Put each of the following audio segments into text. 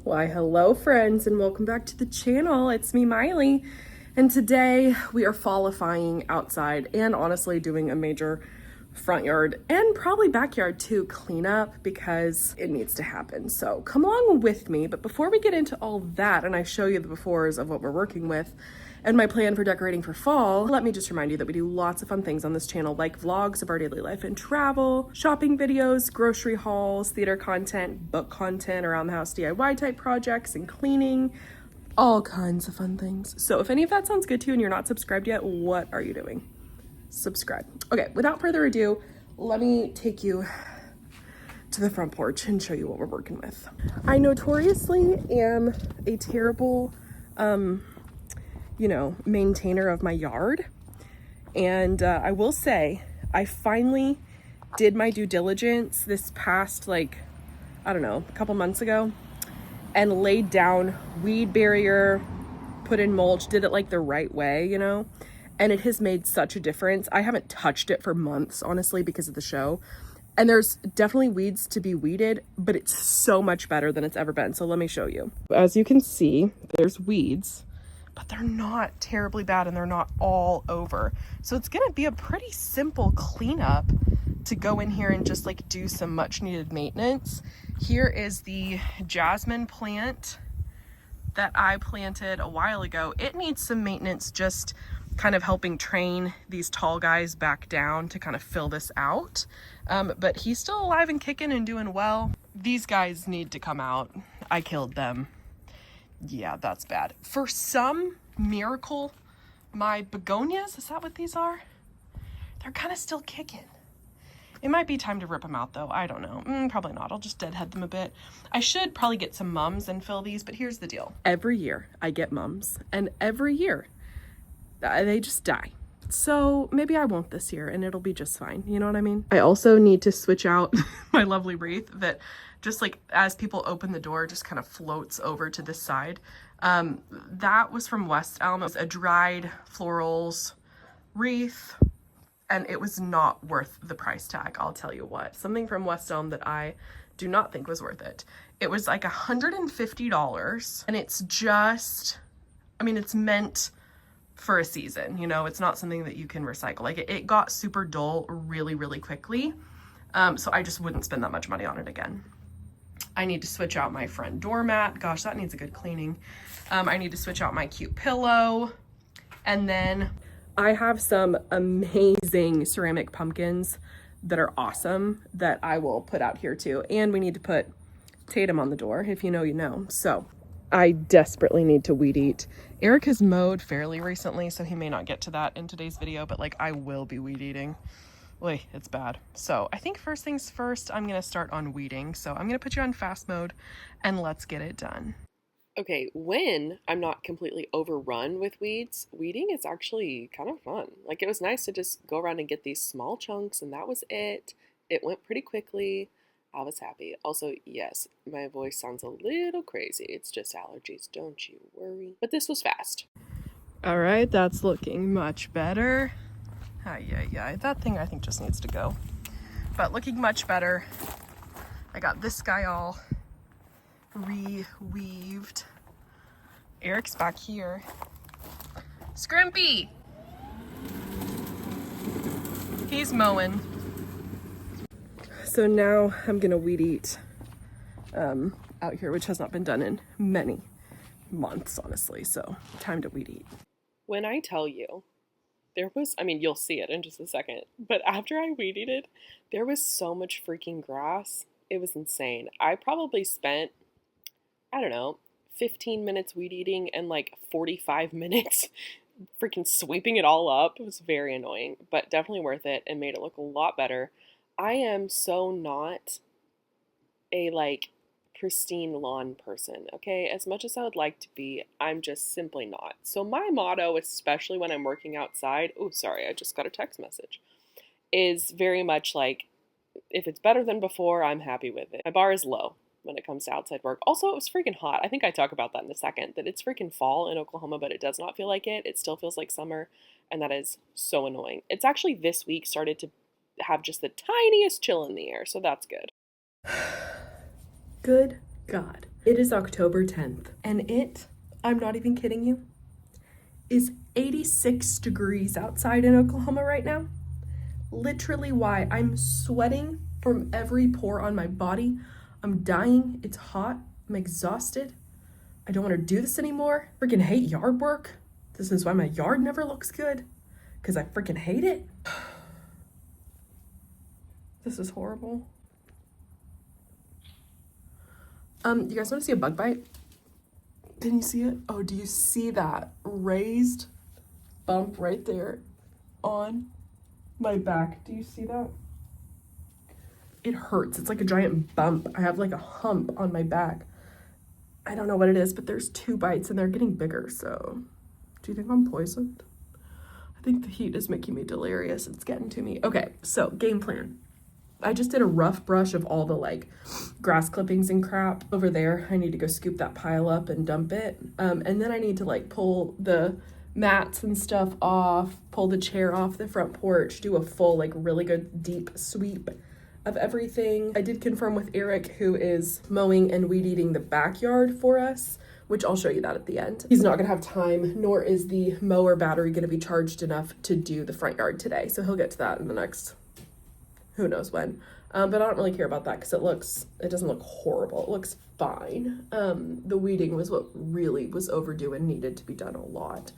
Why, hello friends, and welcome back to the channel. It's me, Maile, and today we are fallifying outside and honestly doing a major front yard and probably backyard too cleanup because it needs to happen. So come along with me. But before we get into all that and I show you the befores of what we're working with and my plan for decorating for fall, let me just remind you that we do lots of fun things on this channel, like vlogs of our daily life and travel, shopping videos, grocery hauls, theater content, book content, around the house DIY type projects, and cleaning, all kinds of fun things. So if any of that sounds good to you and you're not subscribed yet, what are you doing? Subscribe. Okay, without further ado, let me take you to the front porch and show you what we're working with. I notoriously am a terrible maintainer of my yard. And I will say, I finally did my due diligence this past, a couple months ago, and laid down weed barrier, put in mulch, did it like the right way, and it has made such a difference. I haven't touched it for months, honestly, because of the show. And there's definitely weeds to be weeded, but it's so much better than it's ever been. So let me show you. As you can see, there's weeds, but they're not terribly bad and they're not all over. So it's gonna be a pretty simple cleanup to go in here and just do some much needed maintenance. Here is the jasmine plant that I planted a while ago. It needs some maintenance, just kind of helping train these tall guys back down to kind of fill this out. But he's still alive and kicking and doing well. These guys need to come out. I killed them. Yeah, that's bad. For some miracle, my begonias, is that what these are? They're kind of still kicking. It might be time to rip them out though. I don't know. Probably not. I'll just deadhead them a bit. I should probably get some mums and fill these, but here's the deal. Every year I get mums, and every year they just die. So maybe I won't this year and it'll be just fine. You know what I mean? I also need to switch out my lovely wreath that just as people open the door, just kind of floats over to this side. That was from West Elm. It was a dried florals wreath, and it was not worth the price tag. I'll tell you what, something from West Elm that I do not think was worth it. It was like $150, and it's just, it's meant for a season, it's not something that you can recycle. It got super dull really, really quickly. So I just wouldn't spend that much money on it again. I need to switch out my front doormat. Gosh, that needs a good cleaning. I need to switch out my cute pillow. And then I have some amazing ceramic pumpkins that are awesome that I will put out here too. And we need to put Tatum on the door. If you know, you know. So I desperately need to weed eat. Eric has mowed fairly recently, so he may not get to that in today's video, but I will be weed eating. Oy, it's bad. So I think first things first, I'm gonna start on weeding. So I'm gonna put you on fast mode and let's get it done. Okay, when I'm not completely overrun with weeds, weeding is actually kind of fun. It was nice to just go around and get these small chunks, and that was it. It went pretty quickly. I was happy. Also, yes, my voice sounds a little crazy. It's just allergies, don't you worry. But this was fast. All right, that's looking much better. Yeah, that thing I think just needs to go. But looking much better. I got this guy all re-weaved. Eric's back here. Scrimpy! He's mowing. So now I'm gonna weed eat out here, which has not been done in many months, honestly. So time to weed eat. When I tell you, there was, you'll see it in just a second, but after I weed eated, there was so much freaking grass. It was insane. I probably spent, 15 minutes weed eating and 45 minutes freaking sweeping it all up. It was very annoying, but definitely worth it and made it look a lot better. I am so not a pristine lawn person, okay? As much as I would like to be, I'm just simply not. So my motto, especially when I'm working outside, oh, sorry, I just got a text message, is very much if it's better than before, I'm happy with it. My bar is low when it comes to outside work. Also, it was freaking hot. I think I talk about that in a second, that it's freaking fall in Oklahoma, but it does not feel like it. It still feels like summer, and that is so annoying. It's actually this week started to have just the tiniest chill in the air, so that's good. Good God. It is October 10th, and I'm not even kidding you, is 86 degrees outside in Oklahoma right now. Literally why I'm sweating from every pore on my body. I'm dying. It's hot. I'm exhausted. I don't want to do this anymore. Freaking hate yard work. This is why my yard never looks good, because I freaking hate it. This is horrible. You guys want to see a bug bite? Can you see it? Oh, do you see that raised bump right there on my back? Do you see that? It hurts. It's like a giant bump. I have like a hump on my back. I don't know what it is, but there's 2 bites and they're getting bigger. So do you think I'm poisoned? I think the heat is making me delirious. It's getting to me. Okay, so game plan. I just did a rough brush of all the like grass clippings and crap over there. I need to go scoop that pile up and dump it. And then I need to like pull the mats and stuff off, pull the chair off the front porch, do a full like really good deep sweep of everything. I did confirm with Eric, who is mowing and weed eating the backyard for us, which I'll show you that at the end. He's not gonna have time, nor is the mower battery gonna be charged enough to do the front yard today. So he'll get to that in the next, who knows when. But I don't really care about that because it doesn't look horrible. It looks fine. The weeding was what really was overdue and needed to be done a lot.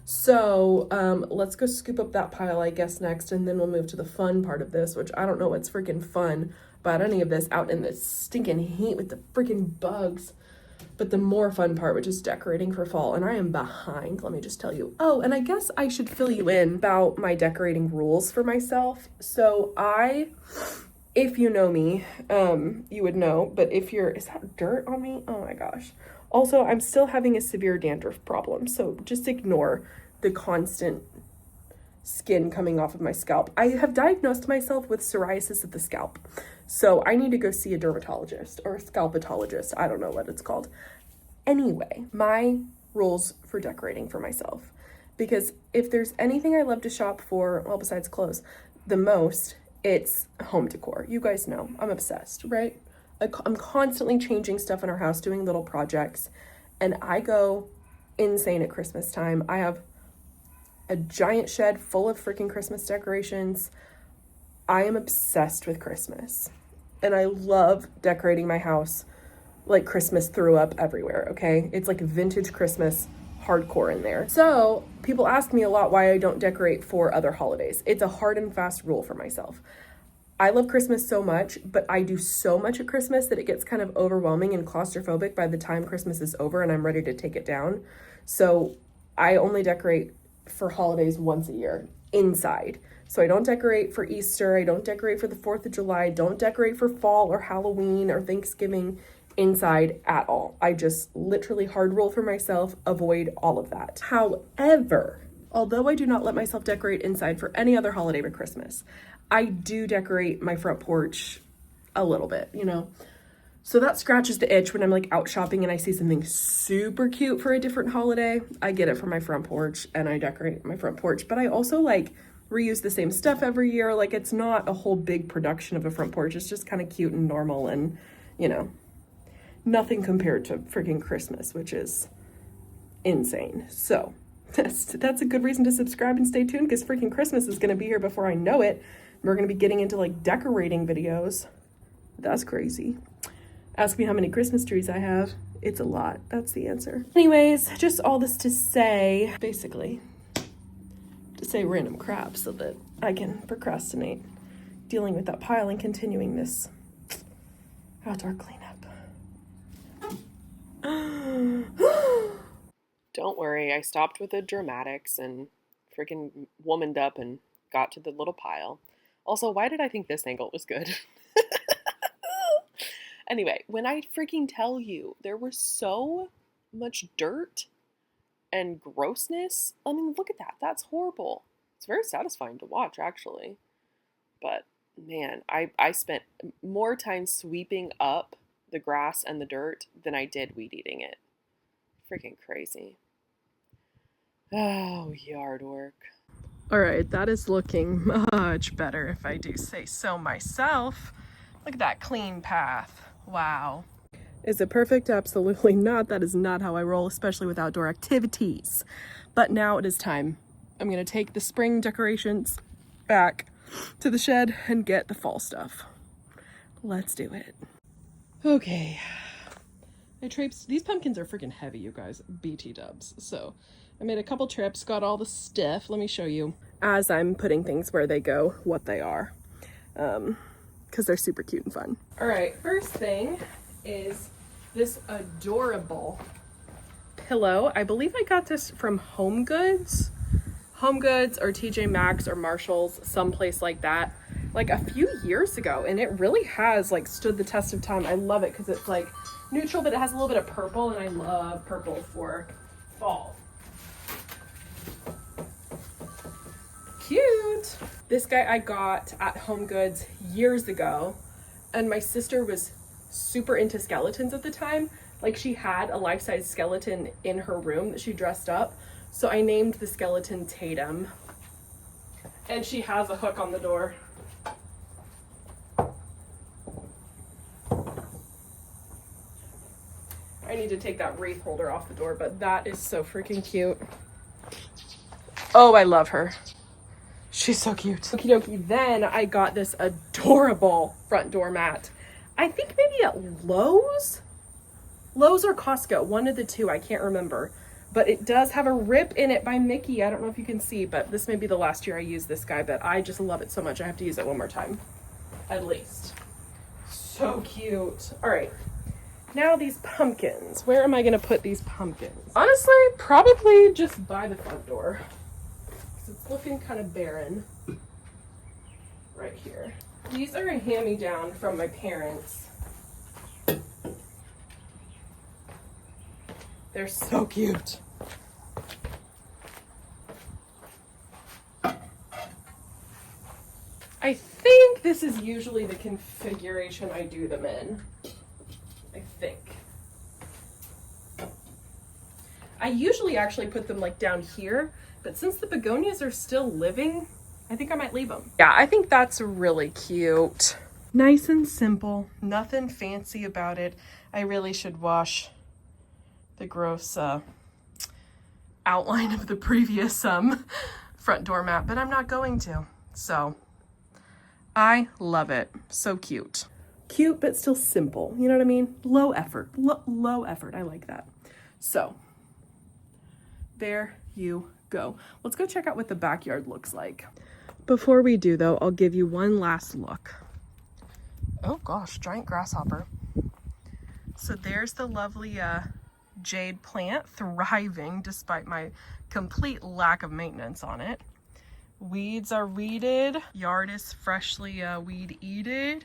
So let's go scoop up that pile, I guess, next, and then we'll move to the fun part of this, which I don't know what's freaking fun about any of this out in the stinking heat with the freaking bugs. But the more fun part, which is decorating for fall, and I am behind, let me just tell you. Oh, and I guess I should fill you in about my decorating rules for myself. So if you know me, you would know, but is that dirt on me? Oh my gosh. Also, I'm still having a severe dandruff problem, so just ignore the constant skin coming off of my scalp. I have diagnosed myself with psoriasis of the scalp, so I need to go see a dermatologist or a scalpologist. I don't know what it's called. Anyway, my rules for decorating for myself, because if there's anything I love to shop for, well, besides clothes, the most, it's home decor. You guys know I'm obsessed, right? I'm constantly changing stuff in our house, doing little projects, and I go insane at Christmas time. I have a giant shed full of freaking Christmas decorations. I am obsessed with Christmas, and I love decorating my house like Christmas threw up everywhere, okay? It's like vintage Christmas hardcore in there. So people ask me a lot why I don't decorate for other holidays. It's a hard and fast rule for myself. I love Christmas so much, but I do so much at Christmas that it gets kind of overwhelming and claustrophobic by the time Christmas is over and I'm ready to take it down. So I only decorate for holidays once a year inside. So I don't decorate for Easter. I don't decorate for the 4th of July. I don't decorate for fall or Halloween or Thanksgiving inside at all. I just literally hard rule for myself, avoid all of that. However, although I do not let myself decorate inside for any other holiday but Christmas, I do decorate my front porch a little bit, you know? So that scratches the itch when I'm like out shopping and I see something super cute for a different holiday. I get it for my front porch and I decorate my front porch, but I also like reuse the same stuff every year. Like it's not a whole big production of a front porch. It's just kind of cute and normal and, you know, nothing compared to freaking Christmas, which is insane. So that's a good reason to subscribe and stay tuned because freaking Christmas is going to be here before I know it. We're going to be getting into like decorating videos. That's crazy. Ask me how many Christmas trees I have. It's a lot. That's the answer. Anyways, just all this to say, basically, to say random crap so that I can procrastinate dealing with that pile and continuing this outdoor cleanup. Don't worry, I stopped with the dramatics and freaking womaned up and got to the little pile. Also, why did I think this angle was good? Anyway, when I freaking tell you there was so much dirt and grossness, I mean, look at that. That's horrible. It's very satisfying to watch, actually. But, man, I spent more time sweeping up the grass and the dirt than I did weed eating it. Freaking crazy. Oh, yard work. All right, that is looking much better if I do say so myself. Look at that clean path. Wow. Is it perfect? Absolutely not. That is not how I roll, especially with outdoor activities. But now it is time. I'm gonna take the spring decorations back to the shed and get the fall stuff. Let's do it. Okay. I traipsed. These pumpkins are freaking heavy, you guys. BT dubs. So I made a couple trips, got all the stuff. Let me show you as I'm putting things where they go, what they are. Because they're super cute and fun. All right, first thing is this adorable pillow. I believe I got this from Home Goods or TJ Maxx or Marshall's, someplace like that, like a few years ago, and it really has like stood the test of time. I love it because it's like neutral, but it has a little bit of purple, and I love purple for fall. Cute. This guy I got at Home Goods years ago, and my sister was super into skeletons at the time. Like, she had a life-size skeleton in her room that she dressed up. So I named the skeleton Tatum. And she has a hook on the door. I need to take that wreath holder off the door, but that is so freaking cute. Oh, I love her. She's so cute. Okie dokie. Then I got this adorable front door mat. I think maybe at Lowe's or Costco, one of the two, I can't remember. But it does have a rip in it by Mickey. I don't know if you can see, but this may be the last year I use this guy, but I just love it so much. I have to use it one more time, at least. So cute. All right. Now these pumpkins. Where am I going to put these pumpkins? Honestly, probably just by the front door. It's looking kind of barren right here. These are a hand-me-down from my parents. They're so cute. I think this is usually the configuration I do them in. I think. I usually actually put them like down here, but since the begonias are still living, I think I might leave them. Yeah, I think that's really cute. Nice and simple, nothing fancy about it. I really should wash the gross outline of the previous front door mat, but I'm not going to. So I love it. So cute. Cute, but still simple. You know what I mean? Low effort. Low effort. I like that. So there you go. Let's go check out what the backyard looks like. Before we do, though, I'll give you one last look. Oh gosh, giant grasshopper. So there's the lovely jade plant thriving despite my complete lack of maintenance on it. Weeds are weeded. Yard is freshly weed-eated.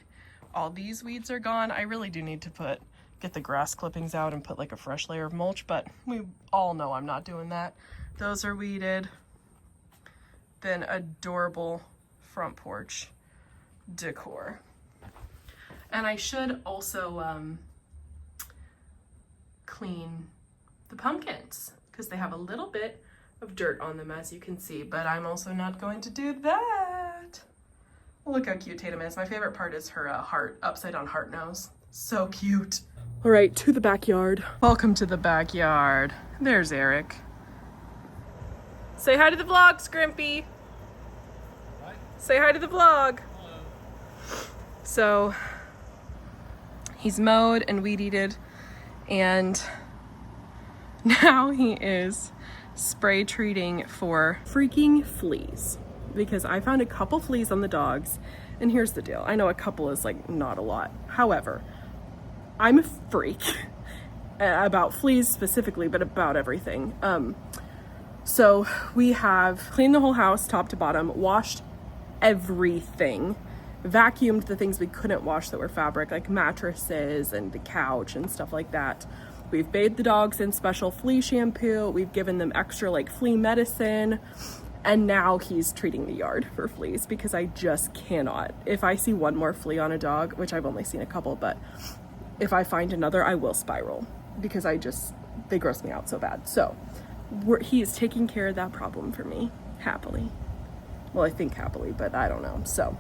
All these weeds are gone. I really do need to get the grass clippings out and put like a fresh layer of mulch, but we all know I'm not doing that. Those are weeded. Then adorable front porch decor. And I should also clean the pumpkins because they have a little bit of dirt on them, as you can see, but I'm also not going to do that. Look how cute Tatum is. My favorite part is her heart, upside down heart nose. So cute. All right, to the backyard. Welcome to the backyard. There's Eric. Say hi to the vlog, Scrimpy. Hi. Say hi to the vlog. Hello. So he's mowed and weed-eated, and now he is spray treating for freaking fleas, because I found a couple fleas on the dogs. And here's the deal. I know a couple is like not a lot. However, I'm a freak about fleas specifically, but about everything. So we have cleaned the whole house top to bottom, washed everything, vacuumed the things we couldn't wash that were fabric, like mattresses and the couch and stuff like that. We've bathed the dogs in special flea shampoo. We've given them extra like flea medicine. And now he's treating the yard for fleas because I just cannot. If I see one more flea on a dog, which I've only seen a couple, but if I find another, I will spiral because they gross me out so bad. So he is taking care of that problem for me, happily. Well, I think happily, but I don't know. So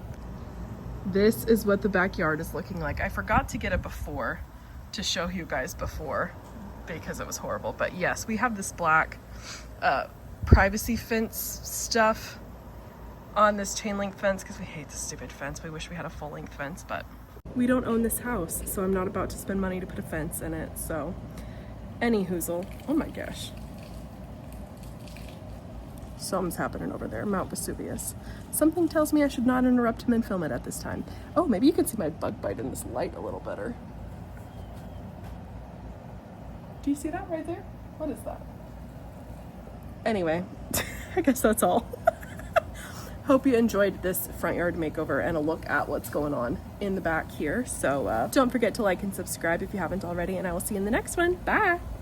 this is what the backyard is looking like. I forgot to get a before to show you guys before because it was horrible. But yes, we have this black privacy fence stuff on this chain link fence because we hate this stupid fence. We wish we had a full length fence, but we don't own this house, so I'm not about to spend money to put a fence in it. So any hoozle. Oh my gosh, something's happening over there. Mount Vesuvius. Something tells me I should not interrupt him and film it at this time. Oh, maybe you can see my bug bite in this light a little better. Do you see that right there? What is that? Anyway, I guess that's all. Hope you enjoyed this front yard makeover and a look at what's going on in the back here. So don't forget to like and subscribe if you haven't already, and I will see you in the next one. Bye!